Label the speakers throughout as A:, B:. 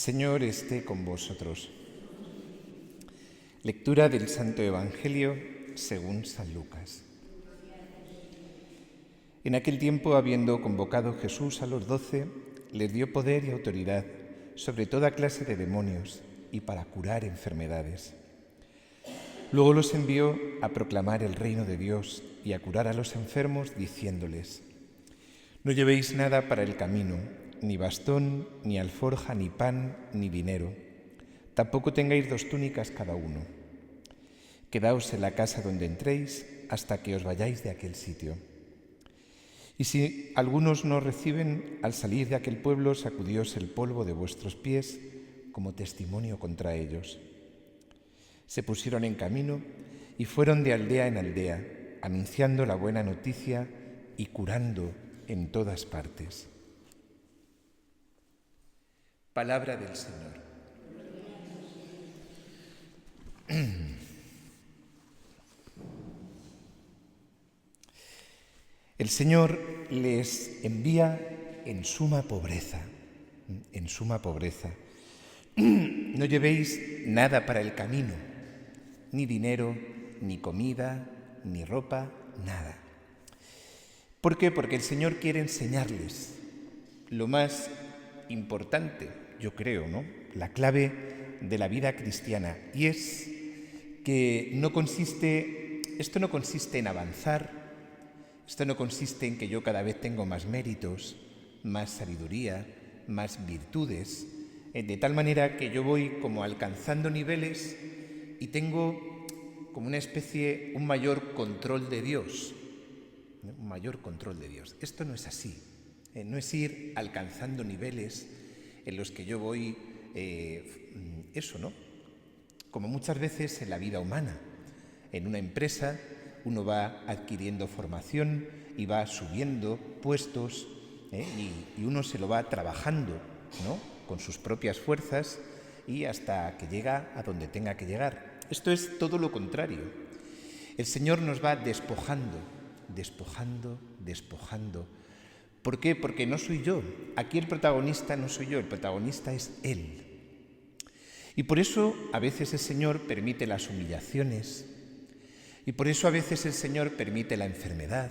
A: Señor esté con vosotros. Lectura del Santo Evangelio según San Lucas. En aquel tiempo, habiendo convocado Jesús a los 12, les dio poder y autoridad sobre toda clase de demonios y para curar enfermedades. Luego los envió a proclamar el reino de Dios y a curar a los enfermos, diciéndoles: No llevéis nada para el camino, ni bastón, ni alforja, ni pan, ni dinero. Tampoco tengáis 2 túnicas cada uno. Quedaos en la casa donde entréis hasta que os vayáis de aquel sitio. Y si algunos no reciben, al salir de aquel pueblo, sacudíos el polvo de vuestros pies como testimonio contra ellos. Se pusieron en camino y fueron de aldea en aldea, anunciando la buena noticia y curando en todas partes. Palabra del Señor. El Señor les envía en suma pobreza, No llevéis nada para el camino, ni dinero, ni comida, ni ropa, nada. ¿Por qué? Porque el Señor quiere enseñarles lo más importante, yo creo, ¿no? La clave de la vida cristiana, y es que esto no consiste en avanzar, esto no consiste en que yo cada vez tengo más méritos, más sabiduría, más virtudes, de tal manera que yo voy como alcanzando niveles y tengo como una especie, un mayor control de Dios, ¿no? Un mayor control de Dios. Esto no es así, no es ir alcanzando niveles en los que yo voy, ¿no? Como muchas veces en la vida humana, en una empresa uno va adquiriendo formación y va subiendo puestos, y uno se lo va trabajando, ¿no? Con sus propias fuerzas y hasta que llega a donde tenga que llegar. Esto es todo lo contrario. El Señor nos va despojando. ¿Por qué? Porque no soy yo. Aquí el protagonista no soy yo, el protagonista es Él. Y por eso a veces el Señor permite las humillaciones, y por eso a veces el Señor permite la enfermedad.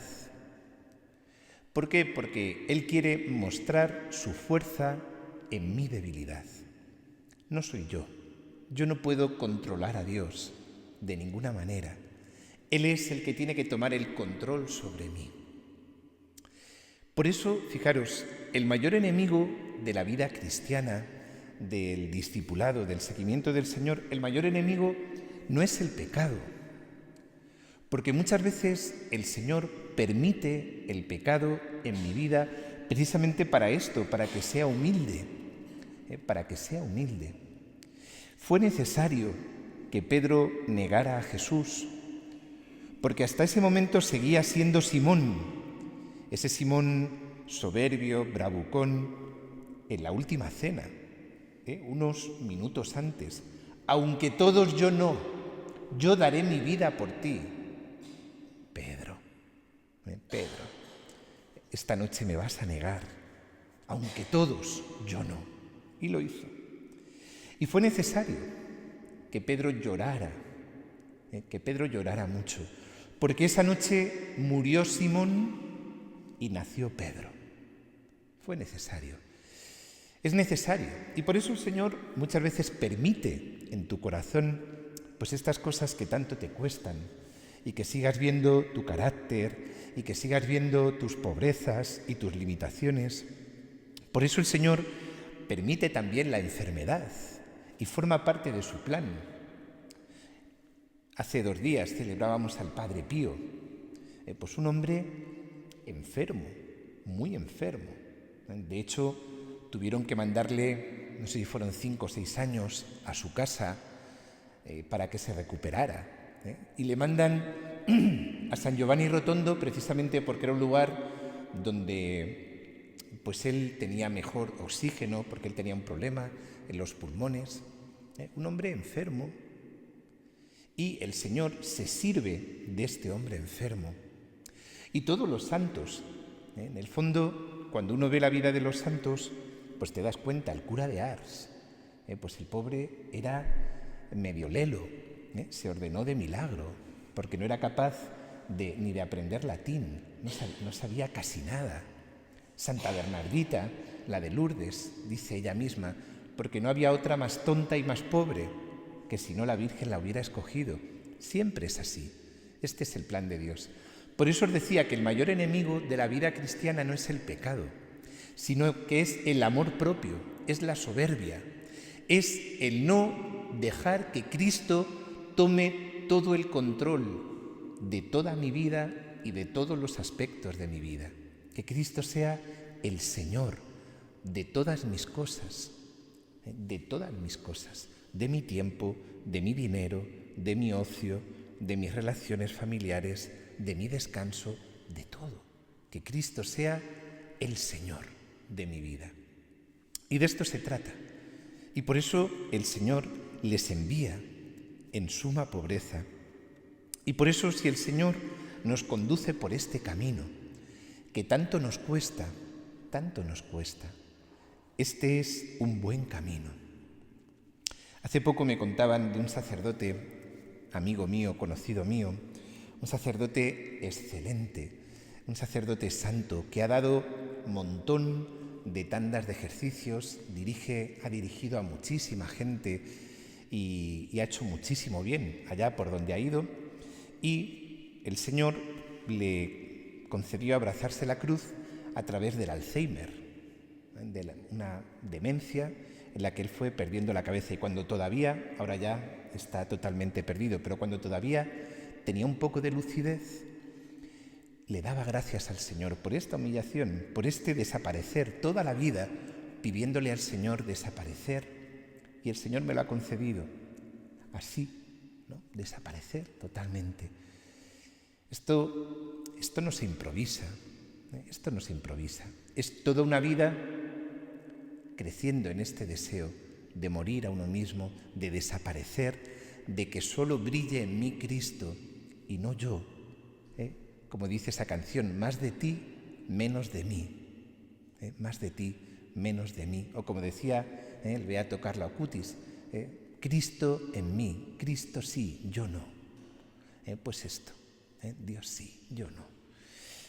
A: ¿Por qué? Porque Él quiere mostrar su fuerza en mi debilidad. No soy yo. Yo no puedo controlar a Dios de ninguna manera. Él es el que tiene que tomar el control sobre mí. Por eso, fijaros, el mayor enemigo de la vida cristiana, del discipulado, del seguimiento del Señor, el mayor enemigo no es el pecado. Porque muchas veces el Señor permite el pecado en mi vida precisamente para esto, para que sea humilde, Fue necesario que Pedro negara a Jesús, porque hasta ese momento seguía siendo Simón, ese Simón soberbio, bravucón, en la última cena, unos minutos antes. Aunque todos yo no, yo daré mi vida por ti. Pedro, esta noche me vas a negar, aunque todos yo no. Y lo hizo. Y fue necesario que Pedro llorara, mucho, porque esa noche murió Simón y nació Pedro. Fue necesario. Es necesario. Y por eso el Señor muchas veces permite en tu corazón pues estas cosas que tanto te cuestan, y que sigas viendo tu carácter, y que sigas viendo tus pobrezas y tus limitaciones. Por eso el Señor permite también la enfermedad y forma parte de su plan. Hace 2 días celebrábamos al Padre Pío, pues un hombre enfermo, muy enfermo. De hecho, tuvieron que mandarle, no sé si fueron 5 o 6 años, a su casa para que se recuperara. Y le mandan a San Giovanni Rotondo precisamente porque era un lugar donde pues él tenía mejor oxígeno, porque él tenía un problema en los pulmones. Un hombre enfermo. Y el Señor se sirve de este hombre enfermo. Y todos los santos, en el fondo, cuando uno ve la vida de los santos, pues te das cuenta, el cura de Ars, Pues el pobre era medio lelo, se ordenó de milagro, porque no era capaz ni de aprender latín, no sabía casi nada. Santa Bernardita, la de Lourdes, dice ella misma, porque no había otra más tonta y más pobre, que si no la Virgen la hubiera escogido. Siempre es así. Este es el plan de Dios. Por eso os decía que el mayor enemigo de la vida cristiana no es el pecado, sino que es el amor propio, es la soberbia, es el no dejar que Cristo tome todo el control de toda mi vida y de todos los aspectos de mi vida. Que Cristo sea el Señor de todas mis cosas, de mi tiempo, de mi dinero, de mi ocio, de mis relaciones familiares, de mi descanso, de todo. Que Cristo sea el Señor de mi vida. Y de esto se trata. Y por eso el Señor les envía en suma pobreza. Y por eso si el Señor nos conduce por este camino, que tanto nos cuesta, este es un buen camino. Hace poco me contaban de un sacerdote, amigo mío, conocido mío, un sacerdote excelente, un sacerdote santo que ha dado un montón de tandas de ejercicios, ha dirigido a muchísima gente y ha hecho muchísimo bien allá por donde ha ido, y el Señor le concedió abrazarse la cruz a través del Alzheimer, de una demencia en la que él fue perdiendo la cabeza, y cuando todavía, ahora ya está totalmente perdido, pero cuando todavía tenía un poco de lucidez, le daba gracias al Señor por esta humillación, por este desaparecer toda la vida, pidiéndole al Señor desaparecer, y el Señor me lo ha concedido, así, ¿no? Desaparecer totalmente. Esto no se improvisa, esto no se improvisa, es toda una vida creciendo en este deseo de morir a uno mismo, de desaparecer, de que solo brille en mí Cristo y no yo. Como dice esa canción, más de ti, menos de mí. Más de ti, menos de mí. O como decía el beato Carlo Acutis, Cristo en mí, Cristo sí, yo no. Pues esto, Dios sí, yo no.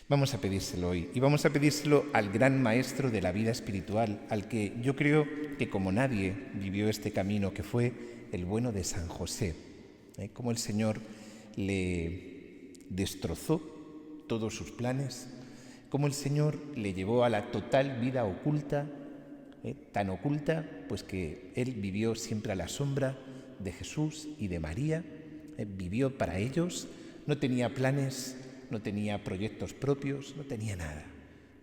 A: Vamos a pedírselo hoy, y vamos a pedírselo al gran maestro de la vida espiritual, al que yo creo que como nadie vivió este camino, que fue el bueno de San José. Como el Señor le destrozó todos sus planes, como el Señor le llevó a la total vida oculta, tan oculta pues que él vivió siempre a la sombra de Jesús y de María, vivió para ellos, no tenía planes, no tenía proyectos propios, no tenía nada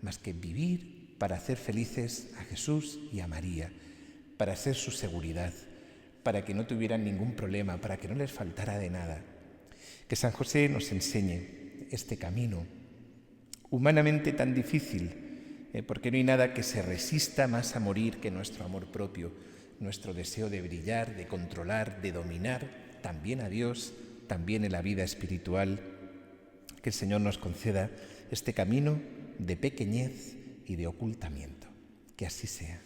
A: más que vivir para hacer felices a Jesús y a María, para ser su seguridad, para que no tuvieran ningún problema, para que no les faltara de nada. Que San José nos enseñe este camino humanamente tan difícil, porque no hay nada que se resista más a morir que nuestro amor propio, nuestro deseo de brillar, de controlar, de dominar también a Dios, también en la vida espiritual. Que el Señor nos conceda este camino de pequeñez y de ocultamiento. Que así sea.